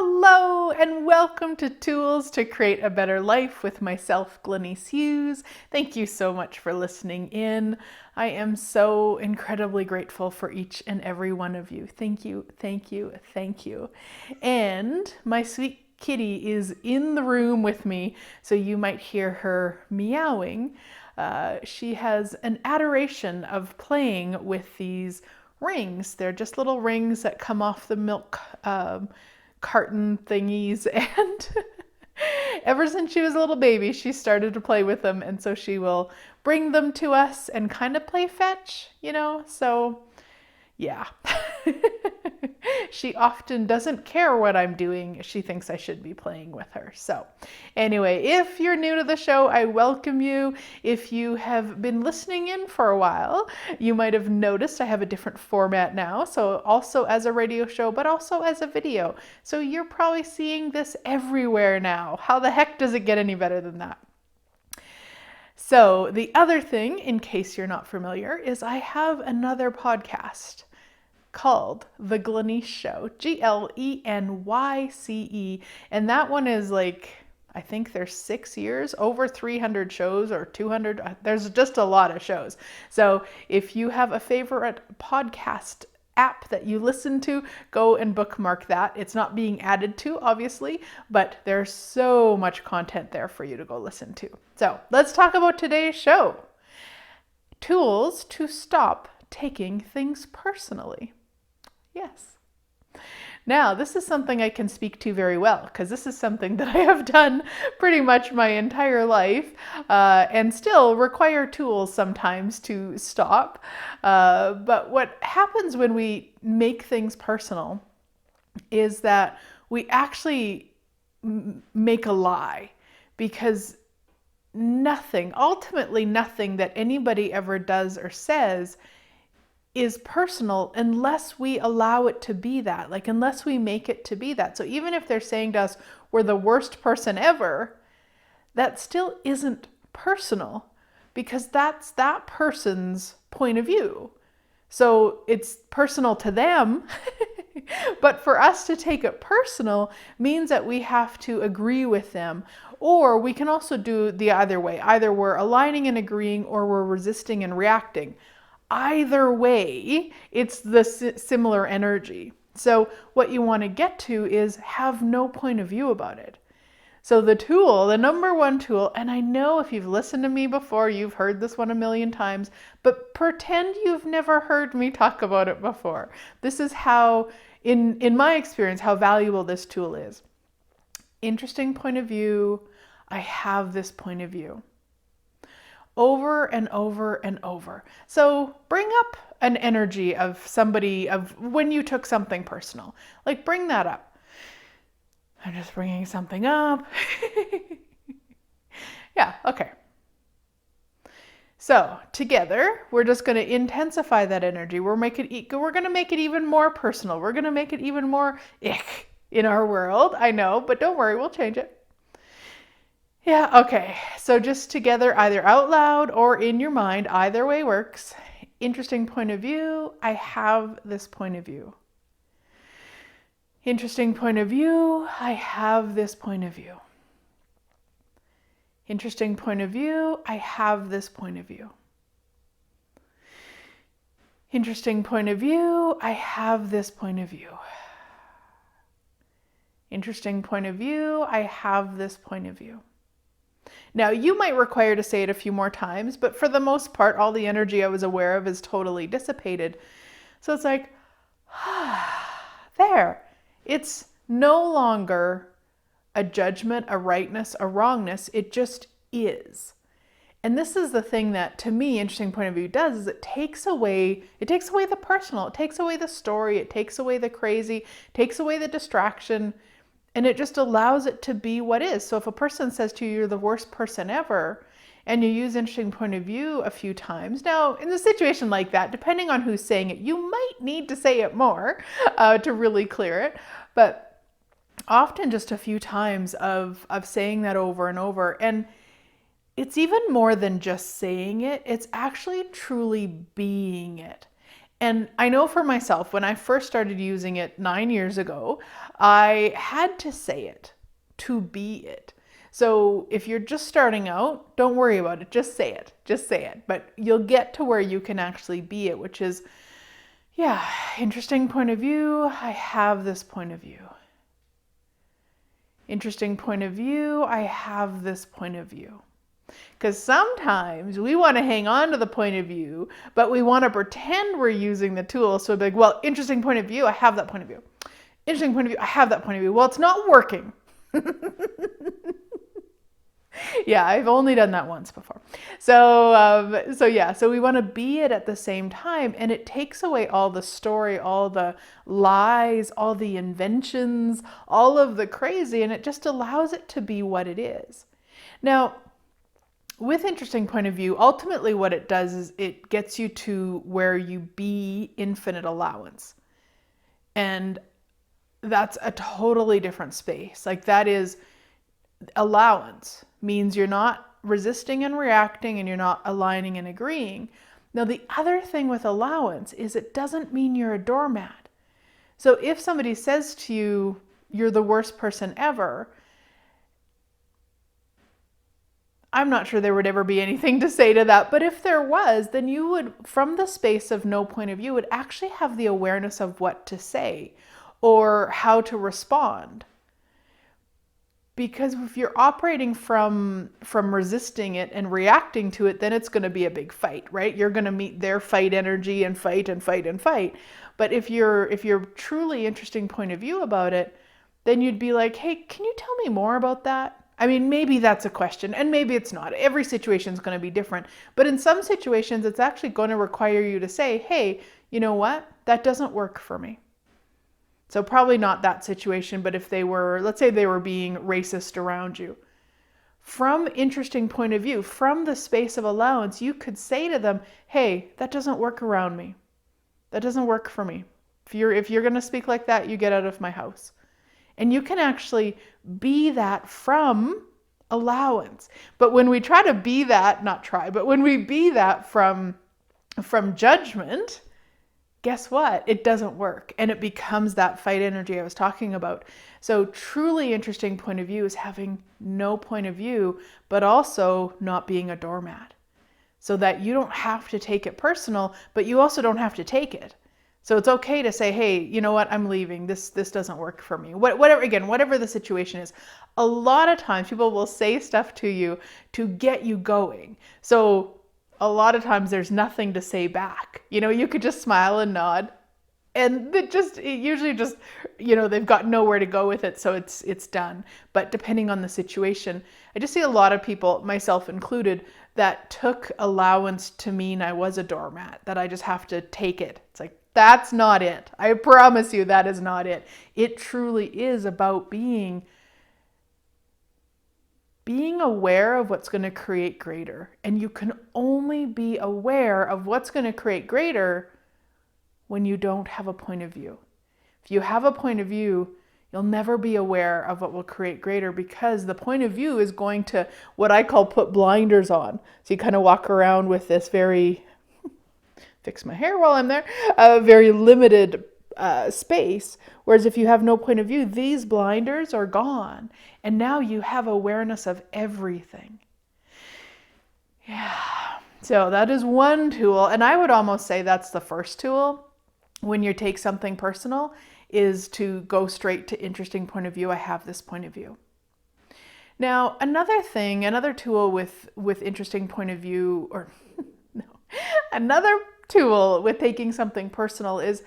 Hello and welcome to Tools to Create a Better Life with myself, Glenyce Hughes. Thank you so much for listening in. I am so incredibly grateful for each and every one of you. Thank you, thank you, thank you. And my sweet kitty is in the room with me, so you might hear her meowing. She has an adoration of playing with these rings. They're just little rings that come off the milk carton thingies, and ever since she was a little baby she started to play with them, and so she will bring them to us and kind of play fetch, so yeah. She often doesn't care what I'm doing. She thinks I should be playing with her. So anyway, if you're new to the show, I welcome you. If you have been listening in for a while, you might have noticed I have a different format now. So also as a radio show, but also as a video. So you're probably seeing this everywhere now. How the heck does it get any better than that? So the other thing, in case you're not familiar, is I have another podcast called The Glenyce Show, Glenyce, and that one is I think there's 6 years, over 300 shows or 200, there's just a lot of shows. So if you have a favorite podcast app that you listen to, go and bookmark that. It's not being added to, obviously, but there's so much content there for you to go listen to. So let's talk about today's show. Tools to stop taking things personally. Yes. Now, this is something I can speak to very well, because this is something that I have done pretty much my entire life, and still require tools sometimes to stop. But what happens when we make things personal is that we actually make a lie, because ultimately nothing that anybody ever does or says is personal unless we allow it to be that, unless we make it to be that. So even if they're saying to us, we're the worst person ever, that still isn't personal, because that's that person's point of view. So it's personal to them, but for us to take it personal means that we have to agree with them. Or we can also do the other way. Either we're aligning and agreeing, or we're resisting and reacting. Either way, it's the similar energy. So what you want to get to is have no point of view about it. So the number one tool, and I know if you've listened to me before, you've heard this one a million times, but pretend you've never heard me talk about it before. This is how, in my experience, how valuable this tool is. Interesting point of view. I have this point of view. Over and over and over. So bring up an energy of somebody, of when you took something personal. Bring that up. I'm just bringing something up. Yeah, okay. So together, we're just going to intensify that energy. We're going to make it even more personal. We're going to make it even more ick in our world. I know, but don't worry, we'll change it. Yeah, okay. So just together, either out loud or in your mind, either way works. Interesting point of view. I have this point of view. Interesting point of view. I have this point of view. Interesting point of view. I have this point of view. Interesting point of view. I have this point of view. Interesting point of view. I have this point of view. Now, you might require to say it a few more times, but for the most part, all the energy I was aware of is totally dissipated. So it's there. It's no longer a judgment, a rightness, a wrongness. It just is. And this is the thing that, to me, interesting point of view does, is it takes away the personal, it takes away the story, it takes away the crazy, it takes away the distraction. And it just allows it to be what is. So if a person says to you, you're the worst person ever, and you use interesting point of view a few times. Now, in a situation like that, depending on who's saying it, you might need to say it more to really clear it. But often just a few times of saying that over and over. And it's even more than just saying it. It's actually truly being it. And I know for myself, when I first started using it 9 years ago, I had to say it to be it. So if you're just starting out, don't worry about it. Just say it. Just say it. But you'll get to where you can actually be it, which is, yeah, interesting point of view. I have this point of view. Interesting point of view. I have this point of view. Because sometimes we want to hang on to the point of view, but we want to pretend we're using the tool. So it'd be like, well, interesting point of view, I have that point of view. Interesting point of view, I have that point of view. Well, it's not working. Yeah, I've only done that once before. So we want to be it at the same time, and it takes away all the story, all the lies, all the inventions, all of the crazy, and it just allows it to be what it is. Now, with interesting point of view, ultimately what it does is it gets you to where you be infinite allowance. And that's a totally different space. Like, that is allowance, means you're not resisting and reacting, and you're not aligning and agreeing. Now, the other thing with allowance is it doesn't mean you're a doormat. So if somebody says to you, you're the worst person ever, I'm not sure there would ever be anything to say to that, but if there was, then you would, from the space of no point of view, would actually have the awareness of what to say or how to respond. Because if you're operating from resisting it and reacting to it, then it's going to be a big fight, right? You're going to meet their fight energy and fight and fight and fight. But if you're truly interesting point of view about it, then you'd be like, hey, can you tell me more about that? I mean, maybe that's a question, and maybe it's not. Every situation is going to be different. But in some situations, it's actually going to require you to say, hey, you know what? That doesn't work for me. So probably not that situation, but if they were, let's say they were being racist around you. From interesting point of view, from the space of allowance, you could say to them, hey, that doesn't work around me. That doesn't work for me. If you're going to speak like that, you get out of my house. And you can actually be that from allowance. But when we try to be that, but when we be that from judgment, guess what? It doesn't work. And it becomes that fight energy I was talking about. So truly interesting point of view is having no point of view, but also not being a doormat. So that you don't have to take it personal, but you also don't have to take it. So it's okay to say, hey, you know what, I'm leaving. This doesn't work for me. Whatever the situation is. A lot of times people will say stuff to you to get you going. So a lot of times there's nothing to say back. You could just smile and nod. And it usually just, they've got nowhere to go with it, so it's done. But depending on the situation, I just see a lot of people, myself included, that took allowance to mean I was a doormat, that I just have to take it. It's like, that's not it. I promise you that is not it. It truly is about being aware of what's going to create greater. And you can only be aware of what's going to create greater when you don't have a point of view. If you have a point of view, you'll never be aware of what will create greater, because the point of view is going to, what I call, put blinders on. So you kind of walk around with this very, fix my hair while I'm there, very limited space. Whereas if you have no point of view, these blinders are gone. And now you have awareness of everything. Yeah. So that is one tool. And I would almost say that's the first tool when you take something personal, is to go straight to interesting point of view. I have this point of view. Now, another tool with interesting point of view, or no, another tool with taking something personal is,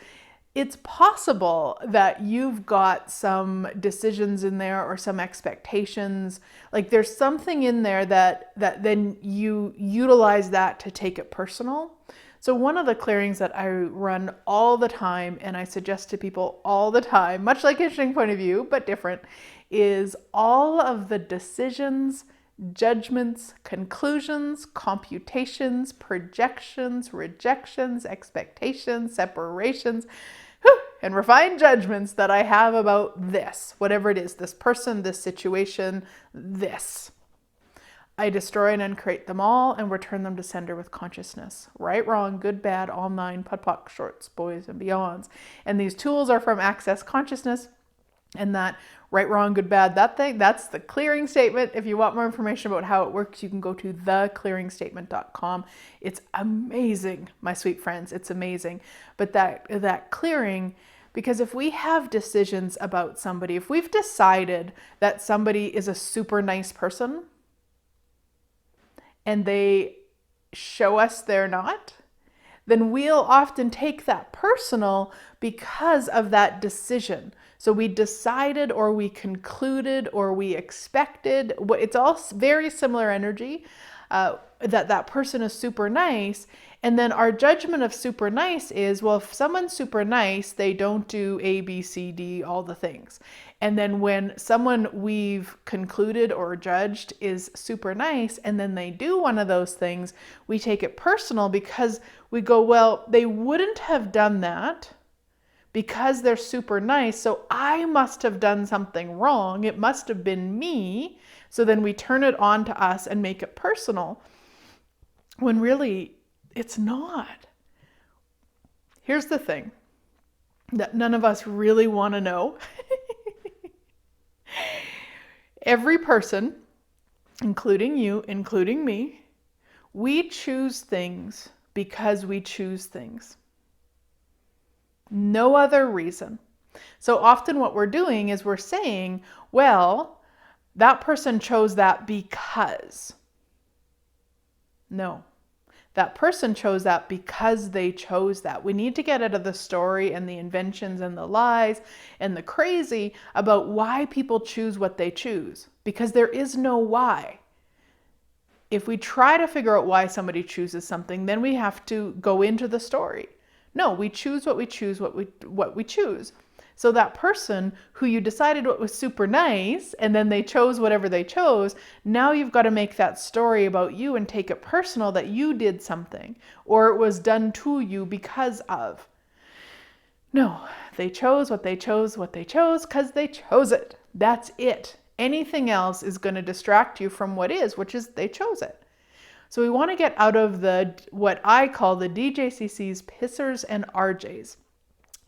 it's possible that you've got some decisions in there or some expectations. Like there's something in there that then you utilize that to take it personal. So one of the clearings that I run all the time, and I suggest to people all the time, much like interesting point of view, but different, is all of the decisions, judgments, conclusions, computations, projections, rejections, expectations, separations, and refined judgments that I have about this, whatever it is, this person, this situation, this. I destroy and uncreate them all and return them to sender with consciousness. Right, wrong, good, bad, all nine, POD POC, shorts, boys, and beyonds. And these tools are from Access Consciousness. And that right, wrong, good, bad, that thing, that's the clearing statement. If you want more information about how it works, you can go to theclearingstatement.com. It's amazing, my sweet friends. It's amazing. But that clearing, because if we have decisions about somebody, if we've decided that somebody is a super nice person, and they show us they're not, then we'll often take that personal because of that decision. So we decided, or we concluded, or we expected. It's all very similar energy, that person is super nice. And then our judgment of super nice is, well, if someone's super nice, they don't do A, B, C, D, all the things. And then when someone we've concluded or judged is super nice, and then they do one of those things, we take it personal because we go, well, they wouldn't have done that because they're super nice, so I must have done something wrong. It must have been me. So then we turn it on to us and make it personal, when really it's not. Here's the thing that none of us really want to know. Every person, including you, including me, we choose things because we choose things. No other reason. So often what we're doing is we're saying, well, that person chose that because. No. That person chose that because they chose that. We need to get out of the story and the inventions and the lies and the crazy about why people choose what they choose, because there is no why. If we try to figure out why somebody chooses something, then we have to go into the story. No, we choose what we choose, what we choose. So that person who you decided what was super nice, and then they chose whatever they chose, now you've got to make that story about you and take it personal that you did something, or it was done to you because of. No, they chose what they chose because they chose it. That's it. Anything else is going to distract you from what is, which is they chose it. So we want to get out of what I call the DJCC's pissers and RJs.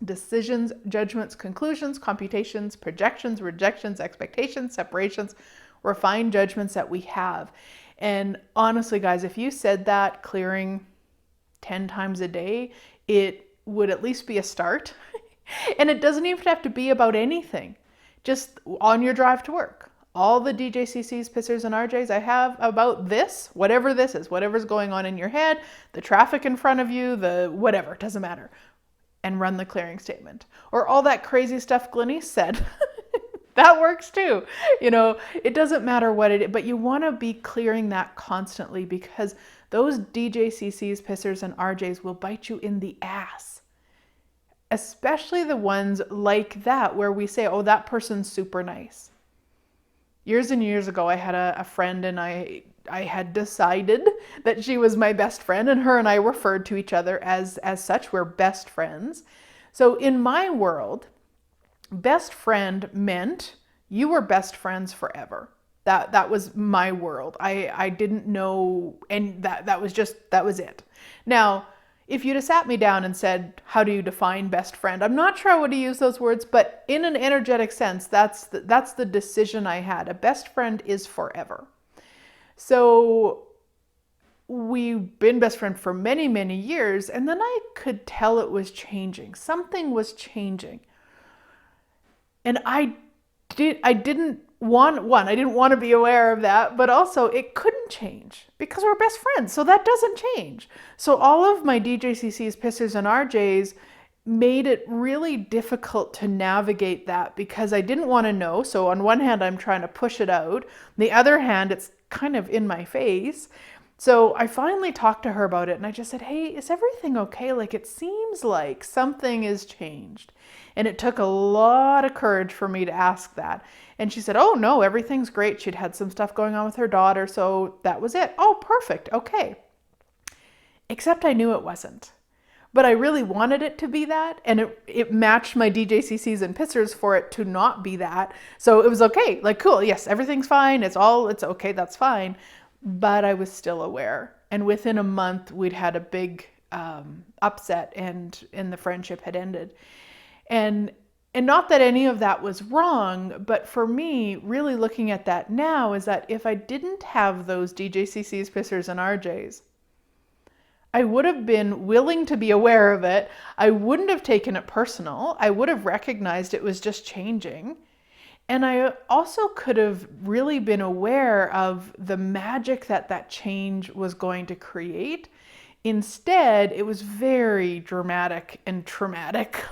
Decisions, judgments, conclusions, computations, projections, rejections, expectations, separations, refined judgments that we have. And honestly, guys, if you said that clearing 10 times a day, it would at least be a start. And it doesn't even have to be about anything. Just on your drive to work. All the DJCCs, pissers, and RJs I have about this, whatever this is, whatever's going on in your head, the traffic in front of you, the whatever, it doesn't matter. And run the clearing statement. Or all that crazy stuff Glenyce said. That works too. You know, it doesn't matter what it is, but you want to be clearing that constantly, because those DJCCs, pissers, and RJs will bite you in the ass. Especially the ones like that where we say, oh, that person's super nice. Years and years ago, I had a friend, and I had decided that she was my best friend, and her and I referred to each other as such. We're best friends. So in my world, best friend meant you were best friends forever. That was my world. I didn't know, and that was it. Now, if you'd have sat me down and said, how do you define best friend? I'm not sure I would have used those words, but in an energetic sense, that's the decision I had. A best friend is forever. So we've been best friends for many, many years, and then I could tell it was changing. Something was changing. And I didn't want to be aware of that, but also it couldn't change because we're best friends. So that doesn't change. So all of my DJCCs, pissers, and RJs made it really difficult to navigate that because I didn't want to know. So on one hand, I'm trying to push it out. On the other hand, it's kind of in my face. So I finally talked to her about it, and I just said, hey, is everything okay? Like, it seems like something has changed. And it took a lot of courage for me to ask that. And she said, oh no, everything's great. She'd had some stuff going on with her daughter, so that was it. Oh, perfect. Okay. Except I knew it wasn't. But I really wanted it to be that, and it matched my DJCCs and pissers for it to not be that. So it was okay. Like, cool. Yes, everything's fine. It's okay. That's fine. but I was still aware. And within a month, we'd had a big upset, and the friendship had ended. And not that any of that was wrong, but for me, really looking at that now, is that if I didn't have those DJCCs, pissers, and RJs, I would have been willing to be aware of it. I wouldn't have taken it personal. I would have recognized it was just changing. And I also could have really been aware of the magic that that change was going to create. Instead, it was very dramatic and traumatic.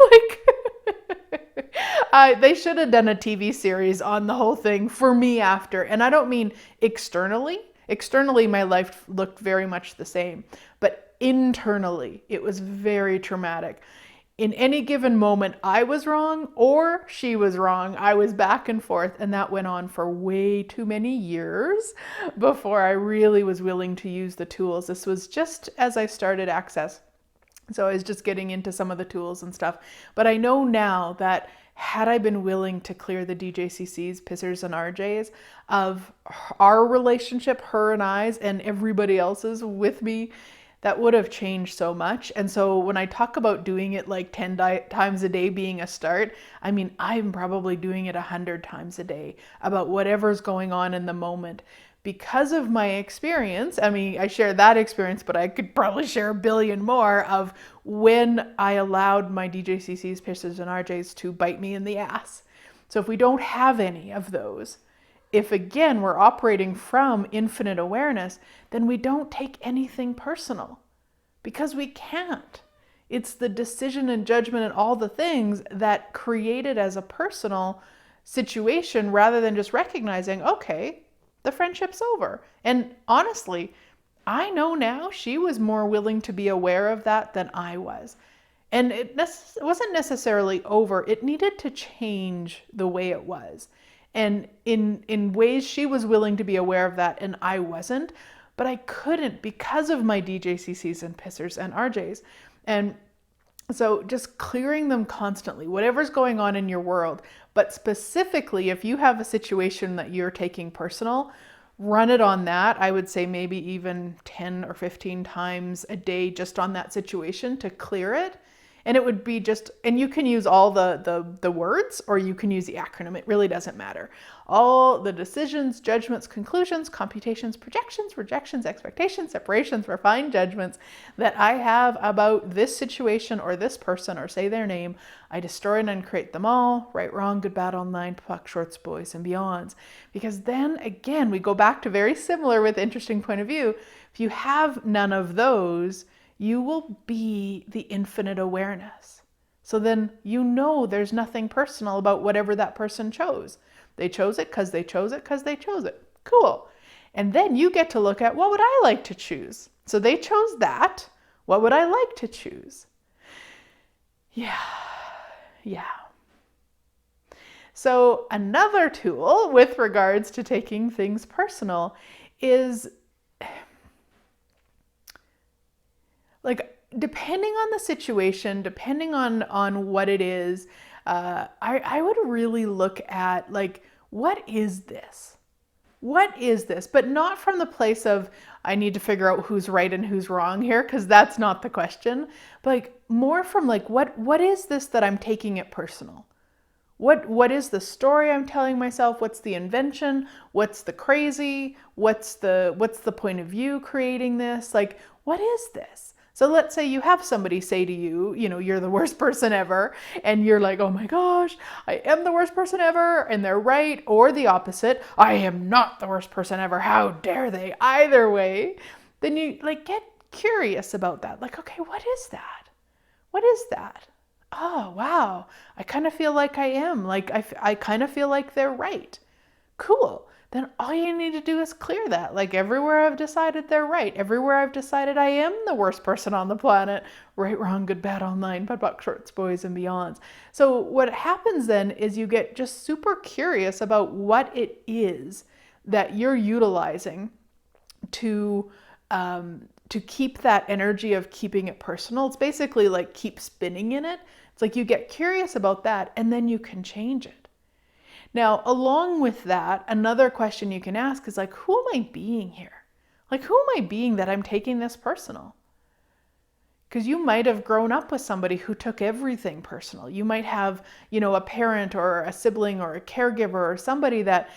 They should have done a TV series on the whole thing for me after. And I don't mean externally. Externally, my life looked very much the same. But internally, it was very traumatic. In any given moment, I was wrong or she was wrong. I was back and forth, and that went on for way too many years before I really was willing to use the tools. This was just as I started Access. So I was just getting into some of the tools and stuff. But I know now that had I been willing to clear the DJCCs, pissers, and RJs of our relationship, her and I's, and everybody else's with me, that would have changed so much. And so when I talk about doing it like 10 times a day being a start, I mean, I'm probably doing it 100 times a day about whatever's going on in the moment. Because of my experience, I mean, I share that experience, but I could probably share a billion more of when I allowed my DJCCs, pissers, and RJs to bite me in the ass. So if we don't have any of those, if again, we're operating from infinite awareness, then we don't take anything personal because we can't. It's the decision and judgment and all the things that create it as a personal situation rather than just recognizing, okay, the friendship's over. And honestly, I know now she was more willing to be aware of that than I was. And it wasn't necessarily over. It needed to change the way it was. And in ways she was willing to be aware of that and I wasn't, but I couldn't because of my DJCCs and pissers and RJs. And so just clearing them constantly, whatever's going on in your world, but specifically if you have a situation that you're taking personal, run it on that. I would say maybe even 10 or 15 times a day just on that situation to clear it. And it would be just, and you can use all the words or you can use the acronym. It really doesn't matter. All the decisions, judgments, conclusions, computations, projections, rejections, expectations, separations, refined judgments that I have about this situation or this person or say their name, I destroy and uncreate them all. Right, wrong, good, bad, online, puck, shorts, boys, and beyonds. Because then again, we go back to very similar with interesting point of view. If you have none of those, you will be the infinite awareness. So then you know there's nothing personal about whatever that person chose. They chose it because they chose it because they chose it. Cool. And then you get to look at, what would I like to choose? So they chose that. What would I like to choose? Yeah. So another tool with regards to taking things personal is like, depending on the situation, depending on what it is, I would really look at like, what is this? What is this? But not from the place of, I need to figure out who's right and who's wrong here, because that's not the question. But like more from like, what is this that I'm taking it personal? What is the story I'm telling myself? What's the invention? What's the crazy? What's the point of view creating this? Like, what is this? So let's say you have somebody say to you, you're the worst person ever, and you're like, oh my gosh, I am the worst person ever, and they're right, or the opposite, I am not the worst person ever, how dare they? Either way, then you like get curious about that. Like, okay, what is that? What is that? Oh, wow, I kind of feel like I am. Like, I kind of feel like they're right. Cool. Then all you need to do is clear that. Like everywhere I've decided they're right. Everywhere I've decided I am the worst person on the planet. Right, wrong, good, bad, online, butt, shorts, boys, and beyonds. So what happens then is you get just super curious about what it is that you're utilizing to keep that energy of keeping it personal. It's basically like keep spinning in it. It's like you get curious about that and then you can change it. Now, along with that, another question you can ask is like, who am I being here? Like, who am I being that I'm taking this personal? Because you might have grown up with somebody who took everything personal. You might have, a parent or a sibling or a caregiver or somebody that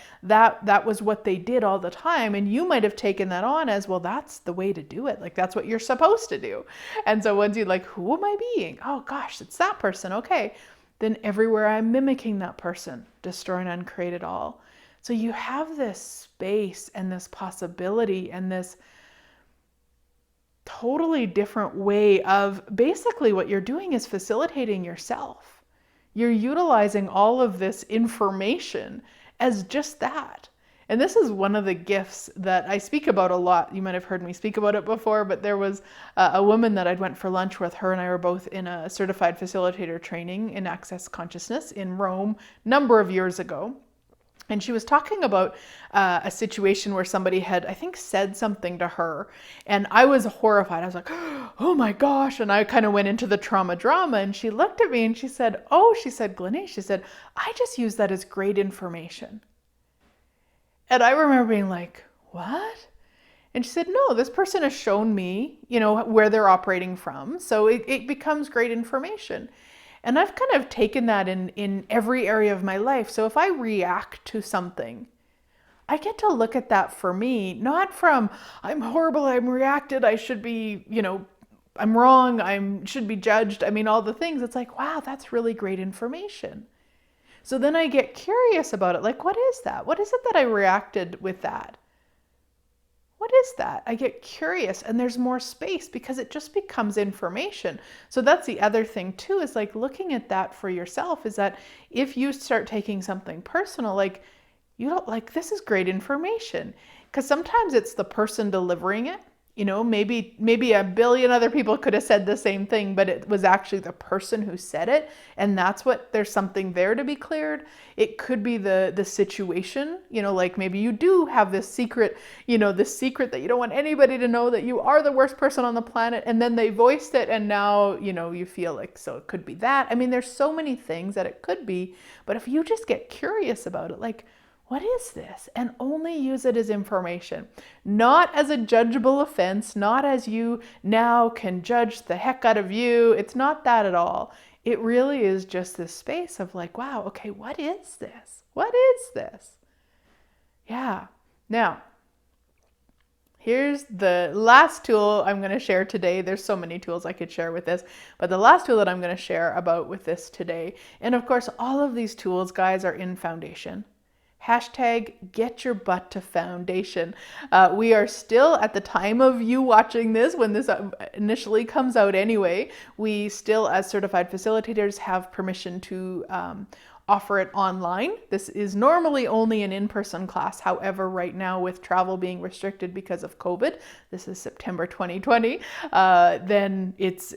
was what they did all the time. And you might have taken that on as, well, that's the way to do it. Like, that's what you're supposed to do. And so once you're like, who am I being? Oh gosh, it's that person. Okay. Then everywhere I'm mimicking that person, destroy and uncreate it all. So you have this space and this possibility and this totally different way of basically what you're doing is facilitating yourself. You're utilizing all of this information as just that. And this is one of the gifts that I speak about a lot. You might have heard me speak about it before, but there was a woman that I'd went for lunch with. Her and I were both in a certified facilitator training in Access Consciousness in Rome a number of years ago. And she was talking about a situation where somebody had, I think, said something to her. And I was horrified. I was like, oh my gosh. And I kind of went into the trauma drama. And she looked at me and she said, Glenyce, she said, I just use that as great information. And I remember being like, what? And she said, no, this person has shown me, where they're operating from. So it becomes great information. And I've kind of taken that in every area of my life. So if I react to something, I get to look at that for me, not from, I'm horrible, I'm reacted, I should be, I'm wrong, I should be judged. I mean, all the things. It's like, wow, that's really great information. So then I get curious about it. Like, what is that? What is it that I reacted with that? What is that? I get curious and there's more space because it just becomes information. So that's the other thing too, is like looking at that for yourself, is that if you start taking something personal, like you don't like, this is great information. Because sometimes it's the person delivering it. Maybe a billion other people could have said the same thing, but it was actually the person who said it. And that's what, there's something there to be cleared. It could be the situation, like maybe you do have this secret, this secret that you don't want anybody to know, that you are the worst person on the planet. And then they voiced it and now, you feel like, so it could be that. I mean, there's so many things that it could be, but if you just get curious about it, like, what is this? And only use it as information, not as a judgeable offense, not as you now can judge the heck out of you. It's not that at all. It really is just this space of like, wow, okay, what is this? What is this? Yeah. Now, here's the last tool I'm going to share today. There's so many tools I could share with this, but the last tool that I'm going to share about with this today, and of course, all of these tools, guys, are in Foundation. Hashtag get your butt to Foundation. We are still, at the time of you watching this, when this initially comes out anyway, we still, as certified facilitators, have permission to offer it online. This is normally only an in-person class. However, right now with travel being restricted because of COVID, this is September 2020, then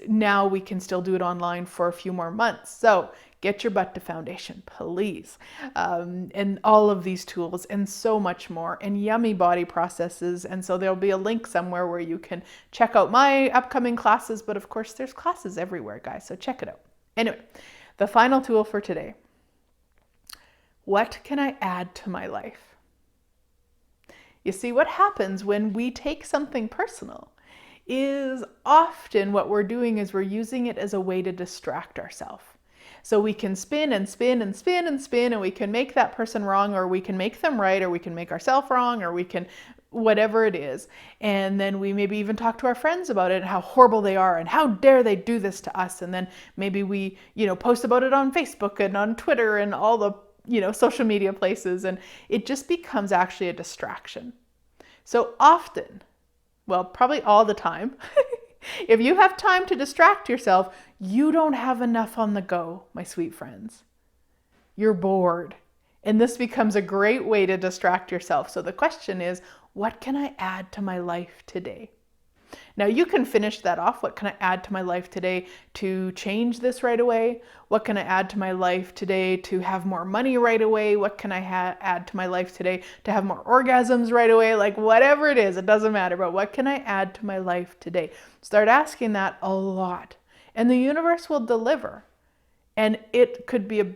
now we can still do it online for a few more months. So get your butt to Foundation, please. And all of these tools and so much more, and yummy body processes. And so there'll be a link somewhere where you can check out my upcoming classes, but of course there's classes everywhere, guys, so check it out. Anyway, the final tool for today. What can I add to my life? You see, what happens when we take something personal is often what we're doing is we're using it as a way to distract ourselves. So we can spin and spin and spin and spin, and we can make that person wrong, or we can make them right, or we can make ourselves wrong, or we can, whatever it is. And then we maybe even talk to our friends about it and how horrible they are and how dare they do this to us. And then maybe we, post about it on Facebook and on Twitter and all the, social media places. And it just becomes actually a distraction. So often, well, probably all the time, if you have time to distract yourself, you don't have enough on the go, my sweet friends. You're bored. And this becomes a great way to distract yourself. So the question is, what can I add to my life today? Now you can finish that off. What can I add to my life today to change this right away? What can I add to my life today to have more money right away? What can I add to my life today to have more orgasms right away? Like whatever it is, it doesn't matter. But what can I add to my life today? Start asking that a lot. And the universe will deliver. And it could be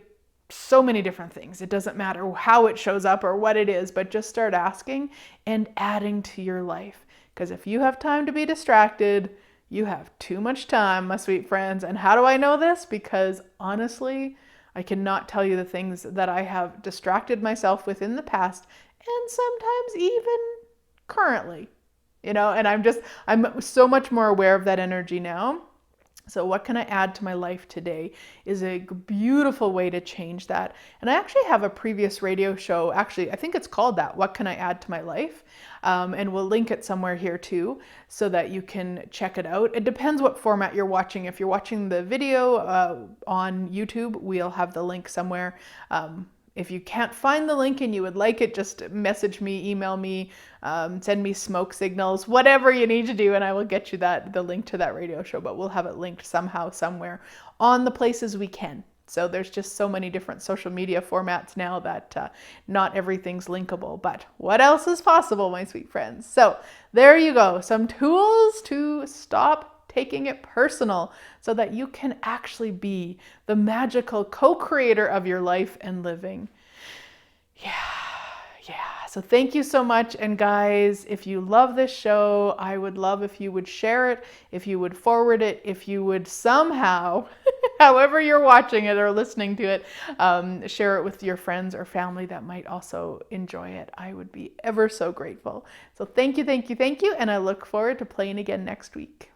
so many different things. It doesn't matter how it shows up or what it is, but just start asking and adding to your life. Because if you have time to be distracted, you have too much time, my sweet friends. And how do I know this? Because honestly, I cannot tell you the things that I have distracted myself with in the past, and sometimes even currently, and I'm so much more aware of that energy now. So what can I add to my life today is a beautiful way to change that. And I actually have a previous radio show, actually, I think it's called that, What Can I Add to My Life? And we'll link it somewhere here too, so that you can check it out. It depends what format you're watching. If you're watching the video on YouTube, we'll have the link somewhere. If you can't find the link and you would like it, just message me, email me, send me smoke signals, whatever you need to do, and I will get you the link to that radio show. But we'll have it linked somehow, somewhere on the places we can. So there's just so many different social media formats now that not everything's linkable. But what else is possible, my sweet friends? So there you go. Some tools to stop taking it personal so that you can actually be the magical co-creator of your life and living. Yeah. So thank you so much. And guys, if you love this show, I would love if you would share it, if you would forward it, if you would somehow, however you're watching it or listening to it, share it with your friends or family that might also enjoy it. I would be ever so grateful. So thank you. And I look forward to playing again next week.